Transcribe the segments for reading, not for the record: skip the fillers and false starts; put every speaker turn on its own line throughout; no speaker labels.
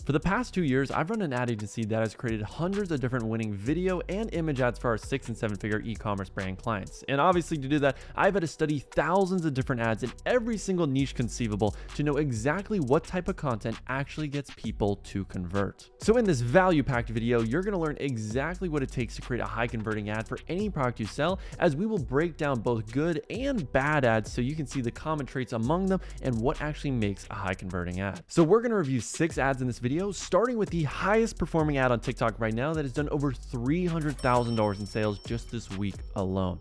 For the past 2 years, I've run an ad agency that has created hundreds of different winning video and image ads for our 6- and 7-figure e-commerce brand clients. And obviously to do that, I've had to study thousands of different ads in every single niche conceivable to know exactly what type of content actually gets people to convert. So in this value-packed video, you're gonna learn exactly what it takes to create a high converting ad for any product you sell, as we will break down both good and bad ads so you can see the common traits among them and what actually makes a high converting ad. So we're gonna review 6 ads in this video, starting with the highest performing ad on TikTok right now that has done over $300,000 in sales just this week alone.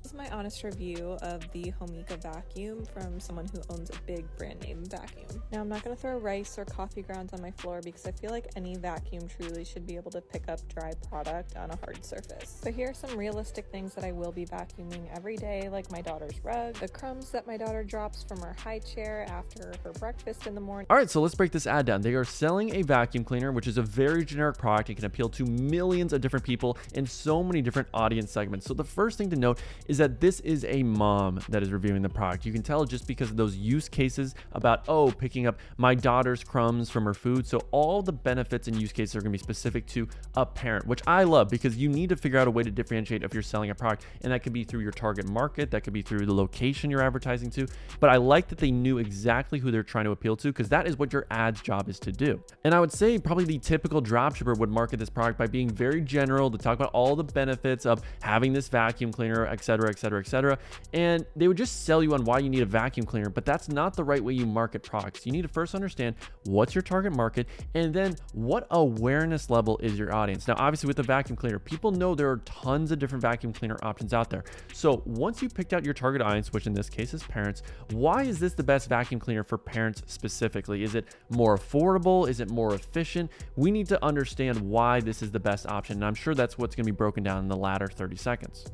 This is my honest review of the Homika vacuum from someone who owns a big brand name vacuum. Now, I'm not going to throw rice or coffee grounds on my floor because I feel like any vacuum truly should be able to pick up dry product on a hard surface. But here are some realistic things that I will be vacuuming every day, like my daughter's rug, the crumbs that my daughter drops from her high chair after her breakfast in the morning.
All right, so let's break this ad down. They are selling a vacuum cleaner, which is a very generic product. It can appeal to millions of different people in so many different audience segments. So the first thing to note is that this is a mom that is reviewing the product. You can tell just because of those use cases about, oh, picking up my daughter's crumbs from her food. So all the benefits and use cases are going to be specific to a parent, which I love because you need to figure out a way to differentiate if you're selling a product, and that could be through your target market, that could be through the location you're advertising to. But I like that they knew exactly who they're trying to appeal to, because that is what your ad's job is to do. And I would say probably the typical dropshipper would market this product by being very general, to talk about all the benefits of having this vacuum cleaner, etc., etc., etc. And they would just sell you on why you need a vacuum cleaner, but that's not the right way you market products. You need to first understand what's your target market, and then what awareness level is your audience. Now, obviously with the vacuum cleaner, people know there are tons of different vacuum cleaner options out there. So once you picked out your target audience, which in this case is parents, why is this the best vacuum cleaner for parents specifically? Is it more affordable? Is it more efficient? We need to understand why this is the best option. And I'm sure that's what's going to be broken down in the latter 30 seconds.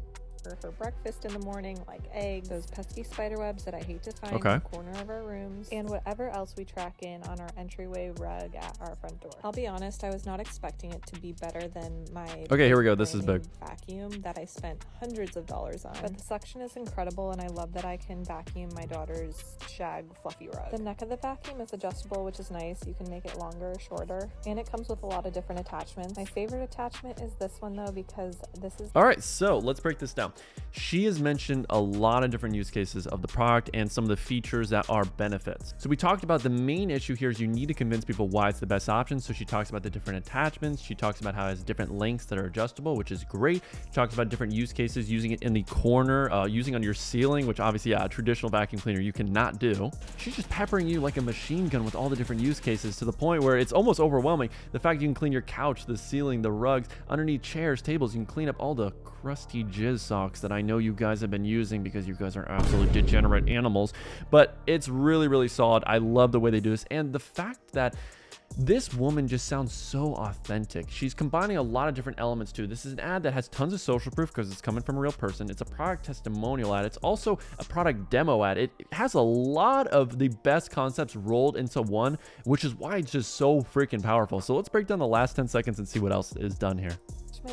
For breakfast in the morning, like eggs, those pesky spider webs that I hate to find in the corner of our rooms, and whatever else we track in on our entryway rug at our front door. I'll be honest, I was not expecting it to be better than my
here we go. This is big
vacuum that I spent hundreds of dollars on. But the suction is incredible, and I love that I can vacuum my daughter's shag fluffy rug. The neck of the vacuum is adjustable, which is nice. You can make it longer or shorter, and it comes with a lot of different attachments. My favorite attachment is this one though, because this is...
All right, so let's break this down. She has mentioned a lot of different use cases of the product and some of the features that are benefits. So we talked about the main issue here is you need to convince people why it's the best option. So she talks about the different attachments. She talks about how it has different lengths that are adjustable, which is great. She talks about different use cases, using it in the corner, using on your ceiling, which obviously a traditional vacuum cleaner you cannot do. She's just peppering you like a machine gun with all the different use cases, to the point where it's almost overwhelming. The fact you can clean your couch, the ceiling, the rugs, underneath chairs, tables, you can clean up all the crusty jizz socks that I know you guys have been using because you guys are absolute degenerate animals. But it's really, really solid. I love the way they do this, and the fact that this woman just sounds so authentic. She's combining a lot of different elements too. This is an ad that has tons of social proof because it's coming from a real person. It's a product testimonial ad. It's also a product demo ad. It has a lot of the best concepts rolled into one, which is why it's just so freaking powerful. So let's break down the last 10 seconds and see what else is done here.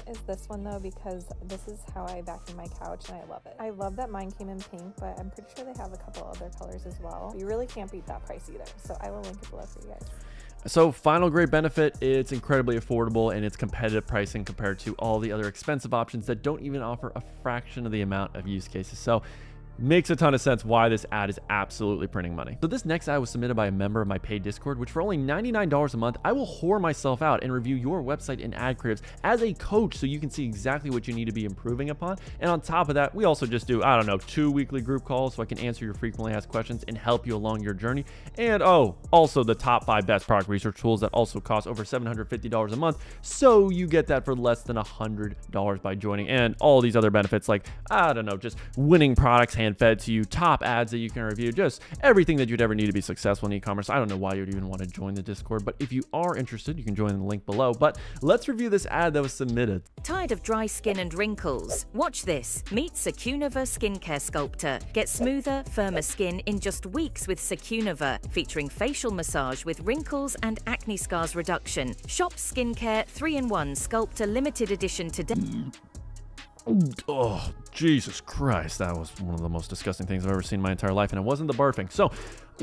Is this one though, because this is how I vacuum my couch and I love it. I love that mine came in pink, but I'm pretty sure they have a couple other colors as well. You really can't beat that price either, so I will link it below for you guys.
So final great benefit, it's incredibly affordable and it's competitive pricing compared to all the other expensive options that don't even offer a fraction of the amount of use cases. So makes a ton of sense why this ad is absolutely printing money. So this next ad was submitted by a member of my paid Discord, which for only $99 a month, I will whore myself out and review your website and ad creatives as a coach so you can see exactly what you need to be improving upon. And on top of that, we also just do, 2 weekly group calls so I can answer your frequently asked questions and help you along your journey. And also the top 5 best product research tools that also cost over $750 a month. So you get that for less than $100 by joining, and all these other benefits like, just winning products hand fed to you, top ads that you can review, just everything that you'd ever need to be successful in e-commerce. I don't know why you'd even want to join the Discord, but if you are interested, you can join in the link below. But let's review this ad that was submitted.
Tired of dry skin and wrinkles? Watch this. Meet Secunova Skincare Sculptor. Get smoother, firmer skin in just weeks with Secunova, featuring facial massage with wrinkles and acne scars reduction. Shop Skincare 3-in-1 Sculptor limited edition today.
Jesus Christ, that was one of the most disgusting things I've ever seen in my entire life, and it wasn't the barfing. So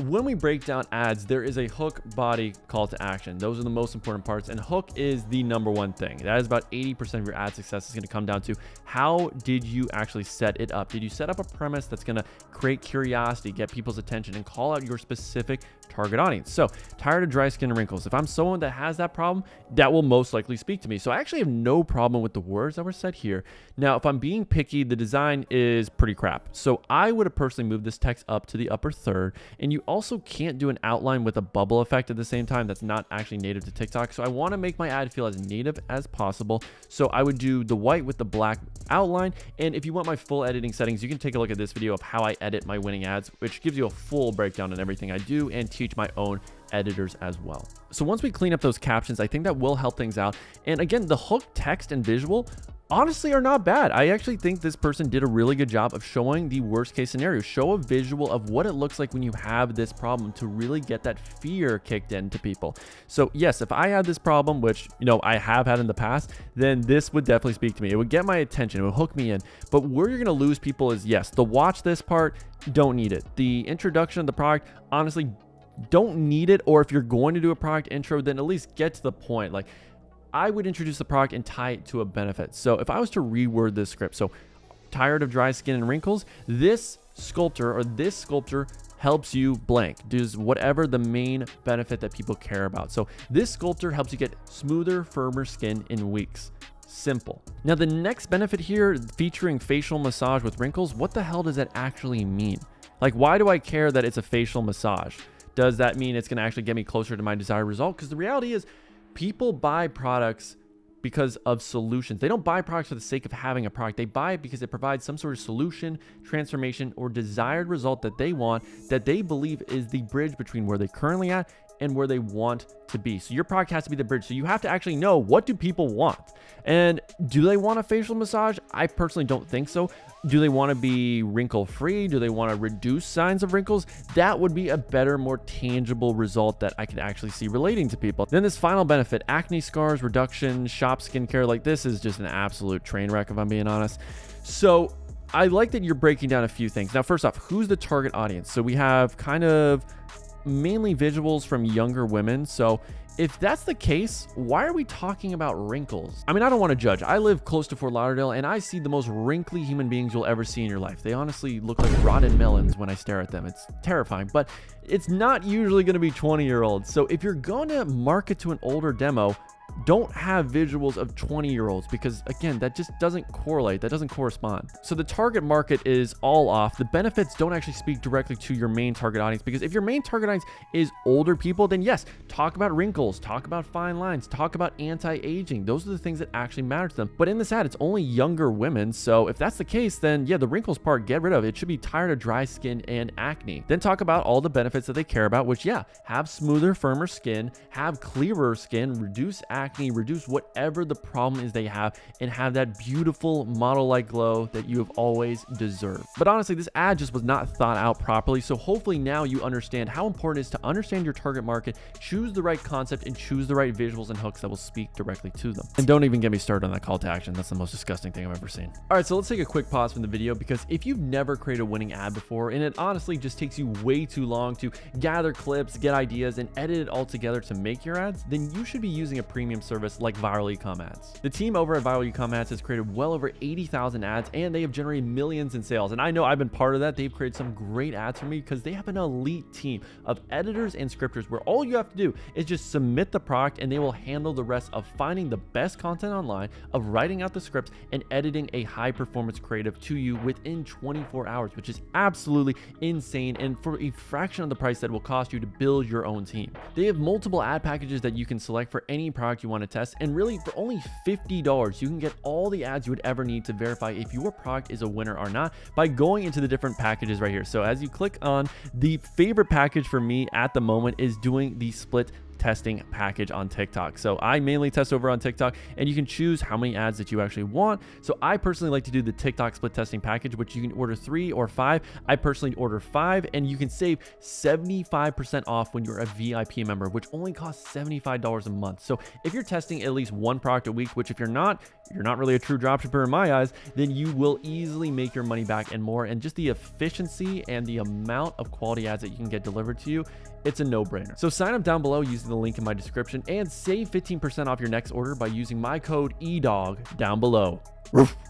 when we break down ads, there is a hook, body, call to action. Those are the most important parts, and hook is the number one thing. That is about 80% of your ad success is going to come down to how did you actually set it up? Did you set up a premise that's going to create curiosity, get people's attention, and call out your specific target audience? So tired of dry skin and wrinkles. If I'm someone that has that problem, that will most likely speak to me. So I actually have no problem with the words that were said here. Now, if I'm being picky, the design is pretty crap. So I would have personally moved this text up to the upper third, and you also can't do an outline with a bubble effect at the same time. That's not actually native to TikTok. So I want to make my ad feel as native as possible. So I would do the white with the black outline. And if you want my full editing settings, you can take a look at this video of how I edit my winning ads, which gives you a full breakdown on everything I do and teach my own editors as well. So once we clean up those captions, I think that will help things out. And again, the hook, text, and visual honestly are not bad. I actually think this person did a really good job of showing the worst case scenario. Show a visual of what it looks like when you have this problem to really get that fear kicked into people. So yes, if I had this problem, which I have had in the past, then this would definitely speak to me. It would get my attention. It would hook me in. But where you're going to lose people is, yes, the watch this part, don't need it. The introduction of the product, honestly, don't need it. Or if you're going to do a product intro, then at least get to the point. Like, I would introduce the product and tie it to a benefit. So if I was to reword this script, so tired of dry skin and wrinkles, this sculptor helps you blank, does whatever the main benefit that people care about. So this sculptor helps you get smoother, firmer skin in weeks. Simple. Now the next benefit here, featuring facial massage with wrinkles, what the hell does that actually mean? Like, why do I care that it's a facial massage? Does that mean it's going to actually get me closer to my desired result? Because the reality is, people buy products because of solutions. They don't buy products for the sake of having a product. They buy it because it provides some sort of solution, transformation, or desired result that they want, that they believe is the bridge between where they're currently at and where they want to be. So your product has to be the bridge. So you have to actually know, what do people want? And do they want a facial massage? I personally don't think so. Do they want to be wrinkle free? Do they want to reduce signs of wrinkles? That would be a better, more tangible result that I could actually see relating to people. Then this final benefit, acne scars reduction, shop skincare, like this is just an absolute train wreck if I'm being honest. So I like that you're breaking down a few things. Now, first off, who's the target audience? So we have kind of mainly visuals from younger women. So if that's the case, why are we talking about wrinkles? I mean, I don't want to judge. I live close to Fort Lauderdale, and I see the most wrinkly human beings you'll ever see in your life. They honestly look like rotten melons when I stare at them. It's terrifying, but it's not usually going to be 20-year-olds. So if you're going to market to an older demo, don't have visuals of 20-year-olds, because again, that just doesn't correlate. That doesn't correspond. So the target market is all off. The benefits don't actually speak directly to your main target audience, because if your main target audience is older people, then yes, talk about wrinkles, talk about fine lines, talk about anti-aging. Those are the things that actually matter to them. But in this ad, it's only younger women. So if that's the case, then yeah, the wrinkles part, get rid of. It should be tired of dry skin and acne. Then talk about all the benefits that they care about, which yeah, have smoother, firmer skin, have clearer skin, reduce acne, reduce whatever the problem is they have, and have that beautiful model-like glow that you have always deserved. But honestly, this ad just was not thought out properly. So hopefully now you understand how important it is to understand your target market, choose the right concept, and choose the right visuals and hooks that will speak directly to them. And don't even get me started on that call to action. That's the most disgusting thing I've ever seen. All right, so let's take a quick pause from the video, because if you've never created a winning ad before, and it honestly just takes you way too long to gather clips, get ideas, and edit it all together to make your ads, then you should be using a premium service like Viral Ecom Ads. The team over at Viral Ecom Ads has created well over 80,000 ads, and they have generated millions in sales. And I know I've been part of that. They've created some great ads for me because they have an elite team of editors and scripters where all you have to do is just submit the product, and they will handle the rest of finding the best content online, of writing out the scripts, and editing a high performance creative to you within 24 hours, which is absolutely insane, and for a fraction of the price that it will cost you to build your own team. They have multiple ad packages that you can select for any product you want to test, and really for only $50 you can get all the ads you would ever need to verify if your product is a winner or not by going into the different packages right here. So as you click on, the favorite package for me at the moment is doing the split testing package on TikTok. So I mainly test over on TikTok, and you can choose how many ads that you actually want. So I personally like to do the TikTok split testing package, which you can order 3 or 5. I personally order 5, and you can save 75% off when you're a VIP member, which only costs $75 a month. So if you're testing at least one product a week, which if you're not really a true dropshipper in my eyes, then you will easily make your money back and more. And just the efficiency and the amount of quality ads that you can get delivered to you, it's a no-brainer. So sign up down below using the link in my description and save 15% off your next order by using my code EDOG down below.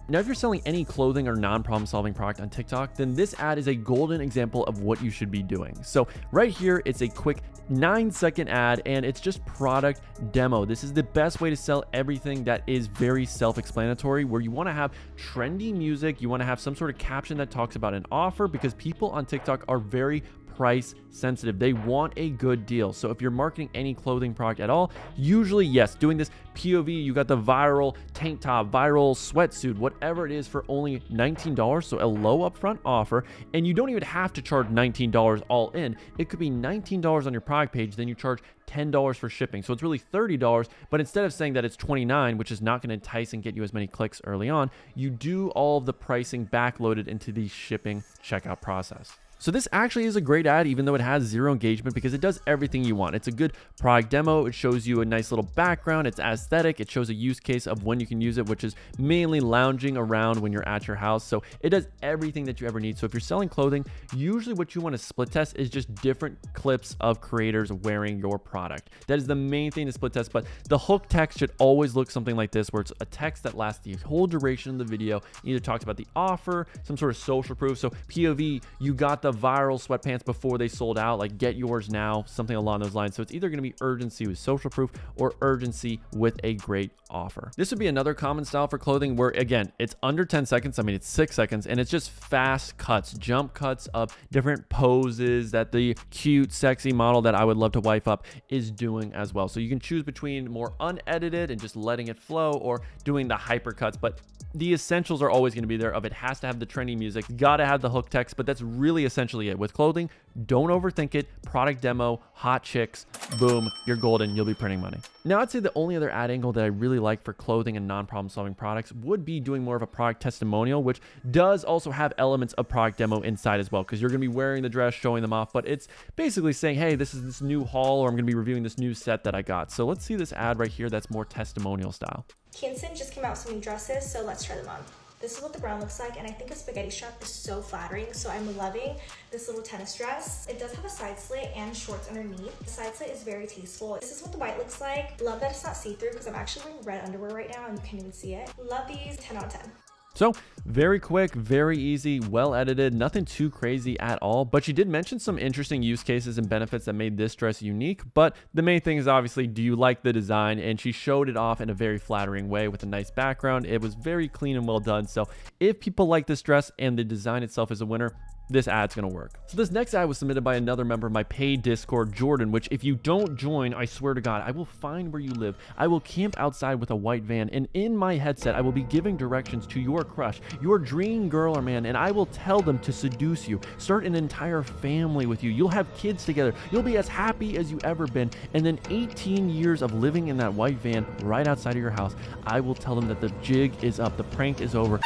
Now, if you're selling any clothing or non-problem solving product on TikTok, then this ad is a golden example of what you should be doing. So right here, it's a quick 9-second ad, and it's just product demo. This is the best way to sell everything that is very self-explanatory, where you want to have trendy music, you want to have some sort of caption that talks about an offer, because people on TikTok are very price sensitive. They want a good deal. So if you're marketing any clothing product at all, usually, yes, doing this POV, you got the viral tank top, viral sweatsuit, whatever it is, for only $19. So a low upfront offer, and you don't even have to charge $19 all in. It could be $19 on your product page, then you charge $10 for shipping. So it's really $30, but instead of saying that it's $29, which is not going to entice and get you as many clicks early on, you do all of the pricing backloaded into the shipping checkout process. So this actually is a great ad, even though it has 0 engagement, because it does everything you want. It's a good product demo. It shows you a nice little background. It's aesthetic. It shows a use case of when you can use it, which is mainly lounging around when you're at your house. So it does everything that you ever need. So if you're selling clothing, usually what you want to split test is just different clips of creators wearing your product. That is the main thing to split test, but the hook text should always look something like this, where it's a text that lasts the whole duration of the video. Either talks about the offer, some sort of social proof. So POV, you got the viral sweatpants before they sold out, like get yours now, something along those lines. So it's either going to be urgency with social proof or urgency with a great offer. This would be another common style for clothing where, again, it's under 10 seconds. I mean, it's 6 seconds, and it's just fast cuts, jump cuts of different poses that the cute, sexy model that I would love to wife up is doing as well. So you can choose between more unedited and just letting it flow, or doing the hyper cuts, but the essentials are always going to be there. Of it has to have the trendy music, got to have the hook text, but that's really essentially it. With clothing, don't overthink it. Product demo, hot chicks, boom, you're golden. You'll be printing money. Now, I'd say the only other ad angle that I really like for clothing and non-problem solving products would be doing more of a product testimonial, which does also have elements of product demo inside as well, because you're going to be wearing the dress, showing them off, but it's basically saying, hey, this is this new haul, or I'm going to be reviewing this new set that I got. So let's see this ad right here that's more testimonial style.
Kinston just came out with some new dresses, so let's try them on. This is what the brown looks like, and I think a spaghetti strap is so flattering, so I'm loving this little tennis dress. It does have a side slit and shorts underneath. The side slit is very tasteful. This is what the white looks like. Love that it's not see-through, because I'm actually wearing red underwear right now and you can't even see it. Love these, 10 out of 10.
So very quick, very easy, well edited, nothing too crazy at all. But she did mention some interesting use cases and benefits that made this dress unique. But the main thing is obviously, do you like the design? And she showed it off in a very flattering way with a nice background. It was very clean and well done. So if people like this dress and the design itself is a winner, this ad's gonna work. So this next ad was submitted by another member of my paid Discord, Jordan, which if you don't join, I swear to God, I will find where you live. I will camp outside with a white van, and in my headset, I will be giving directions to your crush, your dream girl or man, and I will tell them to seduce you, start an entire family with you. You'll have kids together. You'll be as happy as you ever been. And then 18 years of living in that white van right outside of your house, I will tell them that the jig is up, the prank is over.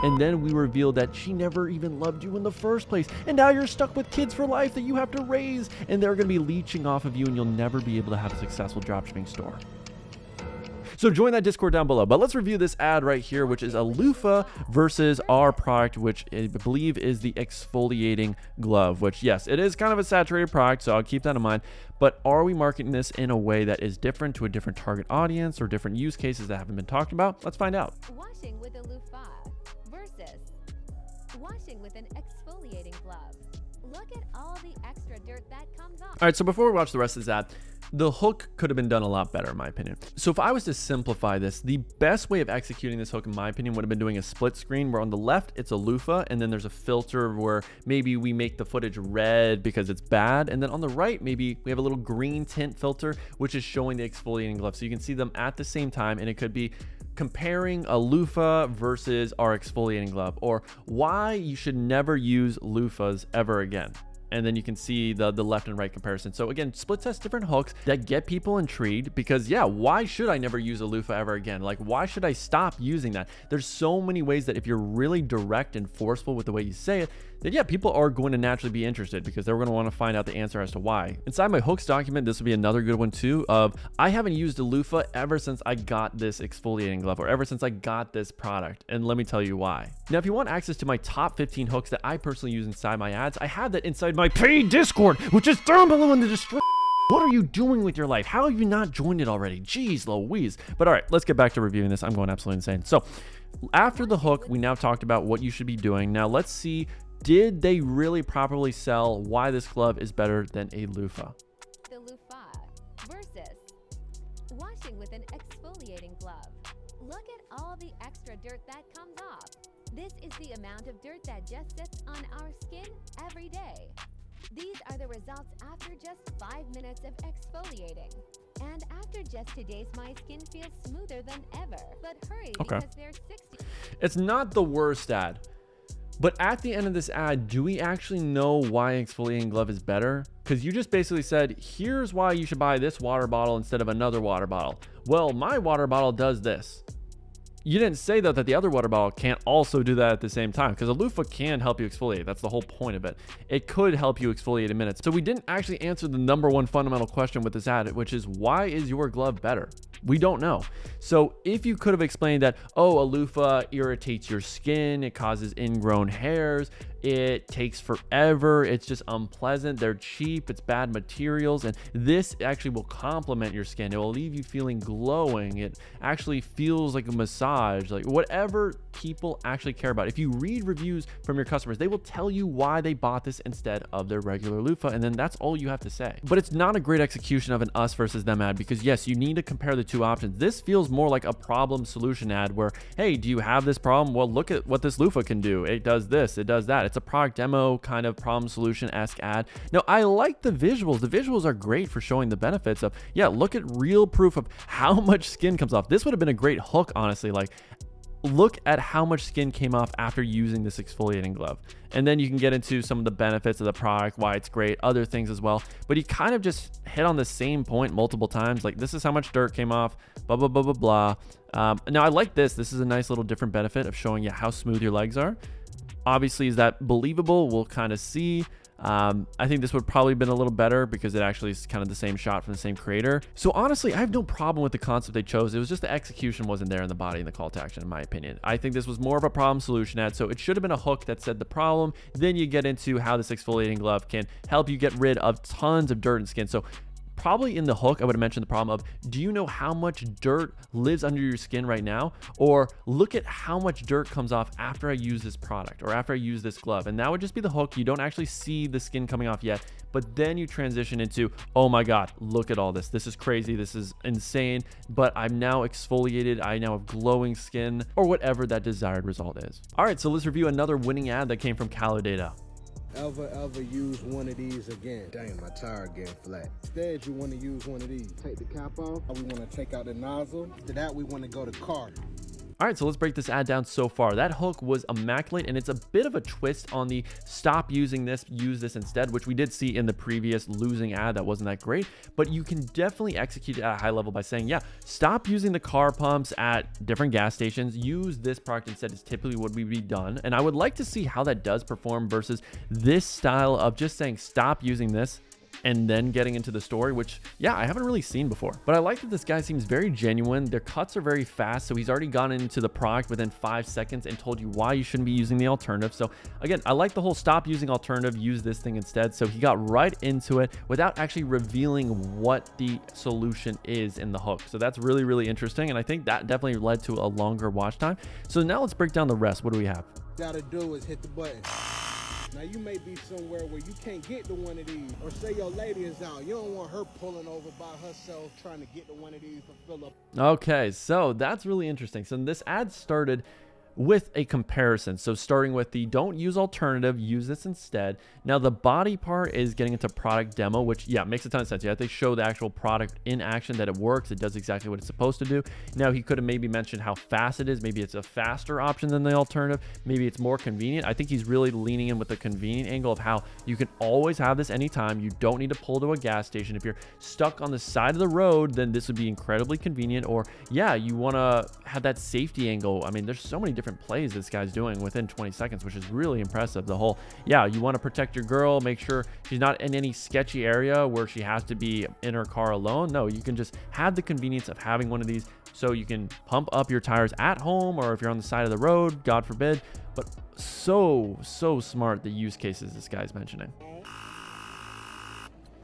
And then we reveal that she never even loved you in the first place. And now you're stuck with kids for life that you have to raise. And they're going to be leeching off of you, and you'll never be able to have a successful dropshipping store. So join that Discord down below. But let's review this ad right here, which is a loofah versus our product, which I believe is the exfoliating glove, which, yes, it is kind of a saturated product, so I'll keep that in mind. But are we marketing this in a way that is different to a different target audience or different use cases that haven't been talked about? Let's find out.
Washing with a loofah versus washing with an exfoliating glove. Look at all the extra dirt that comes off.
All right, so before we watch the rest of this ad, the hook could have been done a lot better, in my opinion. So if I was to simplify this, the best way of executing this hook, in my opinion, would have been doing a split screen where on the left, it's a loofah, and then there's a filter where maybe we make the footage red because it's bad. And then on the right, maybe we have a little green tint filter, which is showing the exfoliating glove. So you can see them at the same time, and it could be comparing a loofah versus our exfoliating glove, or why you should never use loofahs ever again. and then you can see the left and right comparison. So again, split test different hooks that get people intrigued, because yeah, why should I never use a loofah ever again? Like, why should I stop using that? There's so many ways that if you're really direct and forceful with the way you say it, then yeah, people are going to naturally be interested because they're going to want to find out the answer as to why. Inside my hooks document, this would be another good one too, of I haven't used a loofah ever since I got this exfoliating glove, or ever since I got this product. And let me tell you why. Now, if you want access to my top 15 hooks that I personally use inside my ads, I have that inside my paid Discord, which is down below in the description. What are you doing with your life? How have you not joined it already? Jeez Louise. But all right, let's get back to reviewing this. I'm going absolutely insane. So after the hook, we now talked about what you should be doing. Now let's see, did they really properly sell why this glove is better than a loofah?
The loofah versus washing with an exfoliating glove. Look at all the extra dirt that comes off. This is the amount of dirt that just sits on our skin every day. These are the results after just 5 minutes of exfoliating. And after just 2 days, my skin feels smoother than ever. But hurry, because there's 60...
It's not the worst ad. But at the end of this ad, do we actually know why an exfoliating glove is better? Because you just basically said, here's why you should buy this water bottle instead of another water bottle. Well, my water bottle does this. You didn't say though that the other water bottle can't also do that at the same time, because a loofah can help you exfoliate. That's the whole point of it. It could help you exfoliate in minutes. So we didn't actually answer the #1 fundamental question with this ad, which is, why is your glove better? We don't know. So if you could have explained that, oh, a loofah irritates your skin, it causes ingrown hairs, it takes forever, it's just unpleasant, they're cheap, it's bad materials, and this actually will complement your skin. It will leave you feeling glowing. It actually feels like a massage, like whatever people actually care about. If you read reviews from your customers, they will tell you why they bought this instead of their regular loofah, and then that's all you have to say. But it's not a great execution of an us versus them ad, because yes, you need to compare the two options. This feels more like a problem solution ad where, hey, do you have this problem? Well, look at what this loofah can do. It does this, it does that. It's a product demo kind of problem solution-esque ad. Now, I like the visuals. The visuals are great for showing the benefits of, yeah, look at real proof of how much skin comes off. This would have been a great hook, honestly. Like, look at how much skin came off after using this exfoliating glove. And then you can get into some of the benefits of the product, why it's great, other things as well. But you kind of just hit on the same point multiple times. Like, this is how much dirt came off, blah, blah, blah, blah, blah. Now, I like this. This is a nice little different benefit of showing you how smooth your legs are. Obviously, is that believable? We'll kind of see. I think this would probably been a little better because it actually is kind of the same shot from the same creator. So honestly, I have no problem with the concept they chose. It was just the execution wasn't there in the body and the call to action, in my opinion. I think this was more of a problem solution ad. So it should have been a hook that said the problem. Then you get into how this exfoliating glove can help you get rid of tons of dirt and skin. So probably in the hook, I would have mentioned the problem of, do you know how much dirt lives under your skin right now? Or look at how much dirt comes off after I use this product or after I use this glove. And that would just be the hook. You don't actually see the skin coming off yet, but then you transition into, oh my God, look at all this. This is crazy. This is insane, but I'm now exfoliated. I now have glowing skin, or whatever that desired result is. All right, so let's review another winning ad that came from Calidata.
Ever use one of these again? Dang, my tire getting flat. Instead, you want to use one of these. Take the cap off. We want to take out the nozzle. After that, we want to go to cart.
All right, so let's break this ad down so far. That hook was immaculate, and it's a bit of a twist on the stop using this, use this instead, which we did see in the previous losing ad that wasn't that great, but you can definitely execute it at a high level by saying, yeah, stop using the car pumps at different gas stations, use this product instead is typically what would be done. And I would like to see how that does perform versus this style of just saying, stop using this and then getting into the story, which, yeah, I haven't really seen before. But I like that this guy seems very genuine. Their cuts are very fast, so he's already gone into the product within 5 seconds and told you why you shouldn't be using the alternative. So again, I like the whole stop using alternative, use this thing instead. So he got right into it without actually revealing what the solution is in the hook. So that's really, really interesting. And I think that definitely led to a longer watch time. So now let's break down the rest. What do we have?
Gotta do is hit the button. Now you may be somewhere where you can't get to one of these, or say your lady is out. You don't want her pulling over by herself trying to get to one of these to fill up.
Okay, so that's really interesting. So this ad started with a comparison. So starting with the don't use alternative, use this instead. Now the body part is getting into product demo, which makes a ton of sense. You have to show the actual product in action, that it works, it does exactly what it's supposed to do. Now he could have maybe mentioned how fast it is. Maybe it's a faster option than the alternative. Maybe it's more convenient. I think he's really leaning in with the convenient angle of how you can always have this anytime. You don't need to pull to a gas station. If you're stuck on the side of the road, then this would be incredibly convenient. Or you want to have that safety angle. I mean, there's so many different plays this guy's doing within 20 seconds, which is really impressive. The whole, you want to protect your girl, make sure she's not in any sketchy area where she has to be in her car alone. No, you can just have the convenience of having one of these, so you can pump up your tires at home, or if you're on the side of the road, God forbid. But so smart, the use cases this guy's mentioning.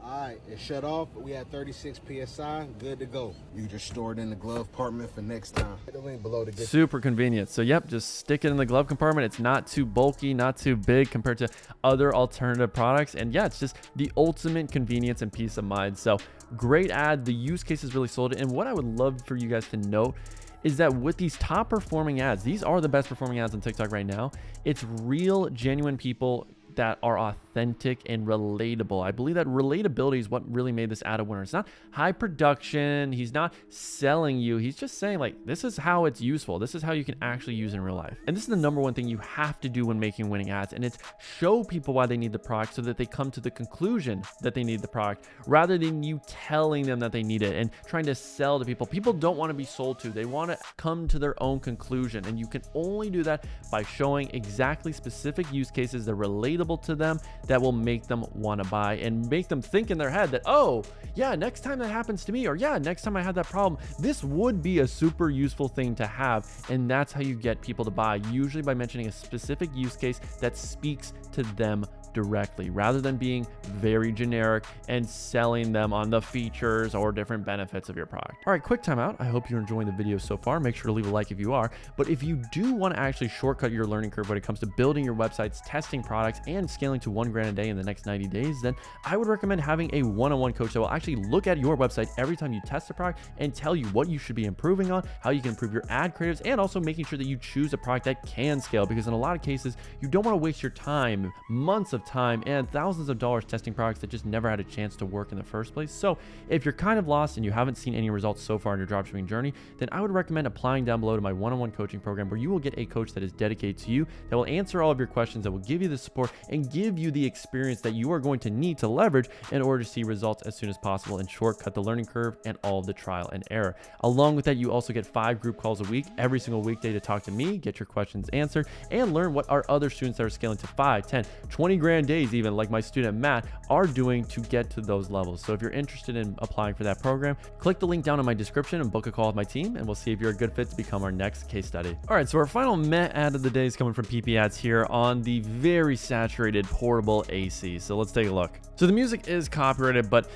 All right, it shut off. We had 36 PSI, good to go. You just store it in the glove compartment for next time. Hit the link below to get
super convenient. So just stick it in the glove compartment. It's not too bulky, not too big compared to other alternative products. And it's just the ultimate convenience and peace of mind. So great ad. The use cases really sold it. And what I would love for you guys to note is that with these top performing ads, these are the best performing ads on TikTok right now. It's real, genuine people that are authentic and relatable. I believe that relatability is what really made this ad a winner. It's not high production. He's not selling you. He's just saying, like, this is how it's useful. This is how you can actually use in real life. And this is the number one thing you have to do when making winning ads. And it's show people why they need the product so that they come to the conclusion that they need the product, rather than you telling them that they need it and trying to sell to people. People don't want to be sold to. They want to come to their own conclusion. And you can only do that by showing exactly specific use cases that are relatable to them, that will make them want to buy and make them think in their head that, oh yeah, next time that happens to me, or next time I had that problem, this would be a super useful thing to have. And that's how you get people to buy, usually by mentioning a specific use case that speaks to them directly, rather than being very generic and selling them on the features or different benefits of your product. All right, quick timeout. I hope you're enjoying the video so far. Make sure to leave a like if you are. But if you do want to actually shortcut your learning curve when it comes to building your websites, testing products, and scaling to $1,000 a day in the next 90 days, then I would recommend having a one-on-one coach that will actually look at your website every time you test a product and tell you what you should be improving on, how you can improve your ad creatives, and also making sure that you choose a product that can scale, because in a lot of cases, you don't want to waste your time, months of time, and thousands of dollars testing products that just never had a chance to work in the first place. So if you're kind of lost and you haven't seen any results so far in your dropshipping journey, then I would recommend applying down below to my one-on-one coaching program, where you will get a coach that is dedicated to you, that will answer all of your questions, that will give you the support and give you the experience that you are going to need to leverage in order to see results as soon as possible and shortcut the learning curve and all of the trial and error. Along with that, you also get 5 group calls a week, every single weekday, to talk to me, get your questions answered, and learn what our other students that are scaling to 5, 10, 20 grand days, even like my student Matt, are doing to get to those levels. So if you're interested in applying for that program, click the link down in my description and book a call with my team, and we'll see if you're a good fit to become our next case study. All right, so our final meh ad of the day is coming from PP Ads here on the very saturated portable AC. So let's take a look. So the music is copyrighted, but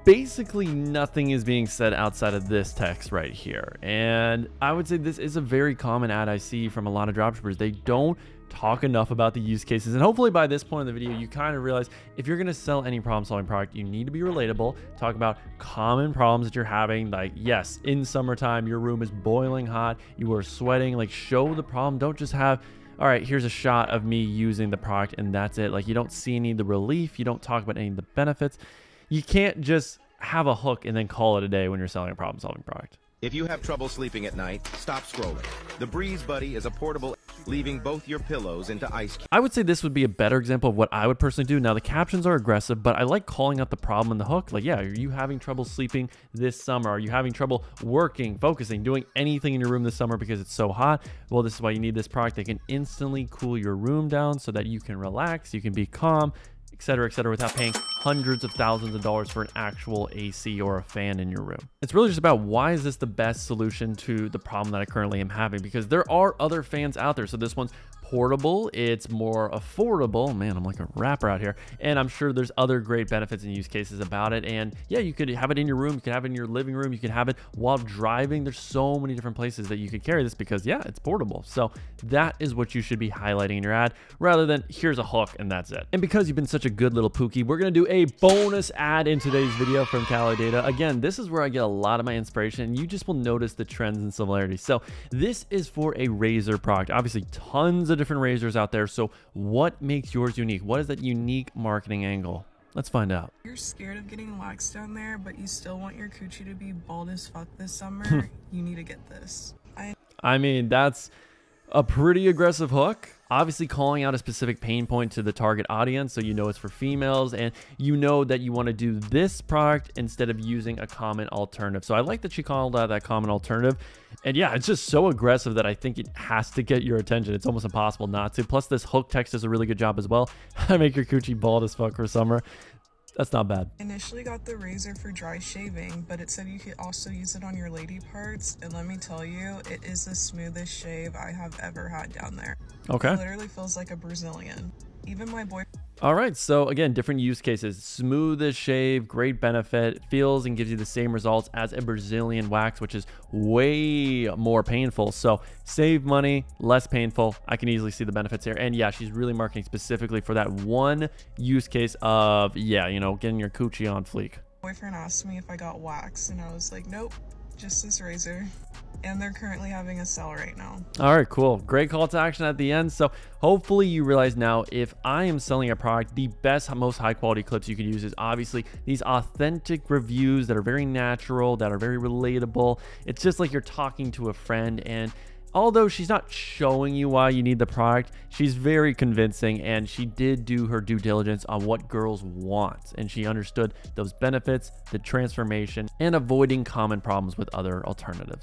basically nothing is being said outside of this text right here. And I would say this is a very common ad I see from a lot of dropshippers. They don't talk enough about the use cases. And hopefully by this point in the video, you kind of realize if you're going to sell any problem solving product, you need to be relatable, talk about common problems that you're having. Like, yes, in summertime, your room is boiling hot, you are sweating, like, show the problem. Don't just have, all right, here's a shot of me using the product and that's it. Like, you don't see any of the relief. You don't talk about any of the benefits. You can't just have a hook and then call it a day when you're selling a problem solving product.
If you have trouble sleeping at night, stop scrolling. The Breeze Buddy is a portable, leaving both your pillows into ice cubes.
I would say this would be a better example of what I would personally do. Now, the captions are aggressive, but I like calling out the problem in the hook. Like, yeah, are you having trouble sleeping this summer? Are you having trouble working, focusing, doing anything in your room this summer because it's so hot? Well, this is why you need this product that can instantly cool your room down so that you can relax, you can be calm, etc., without paying hundreds of thousands of dollars for an actual AC or a fan in your room. It's really just about, why is this the best solution to the problem that I currently am having? Because there are other fans out there. So this one's portable, it's more affordable. Man, I'm like a rapper out here. And I'm sure there's other great benefits and use cases about it. And yeah, you could have it in your room, you could have it in your living room, you could have it while driving. There's so many different places that you could carry this because yeah, it's portable. So that is what you should be highlighting in your ad rather than here's a hook and that's it. And because you've been such a good little Pookie, we're gonna do a bonus ad in today's video from Cali Data. Again, this is where I get a lot of my inspiration and you just will notice the trends and similarities. So this is for a razor product. Obviously tons of different razors out there. So what makes yours unique? What is that unique marketing angle? Let's find out.
You're scared of getting wax down there, but you still want your coochie to be bald as fuck this summer. You need to get this.
I mean, that's a pretty aggressive hook. Obviously calling out a specific pain point to the target audience, so you know it's for females and you know that you want to do this product instead of using a common alternative. So I like that she called out that common alternative. And yeah, it's just so aggressive that I think it has to get your attention. It's almost impossible not to. Plus this hook text does a really good job as well. I make your coochie bald as fuck for summer. That's not bad.
Initially got the razor for dry shaving, but it said you could also use it on your lady parts. And let me tell you, it is the smoothest shave I have ever had down there.
Okay.
It literally feels like a Brazilian. Even my boy.
All right, so again, different use cases. Smooth as shave, great benefit, feels and gives you the same results as a Brazilian wax, which is way more painful. So save money, less painful. I can easily see the benefits here. And yeah, she's really marketing specifically for that one use case of, yeah, you know, getting your coochie on fleek.
Boyfriend asked me if I got wax, and I was like, nope, just this razor. And they're currently having a sale right now.
All right, cool. Great call to action at the end. So hopefully you realize now, if I am selling a product, the best, most high quality clips you can use is obviously these authentic reviews that are very natural, that are very relatable. It's just like you're talking to a friend, and although she's not showing you why you need the product, she's very convincing and she did do her due diligence on what girls want. And she understood those benefits, the transformation, and avoiding common problems with other alternatives.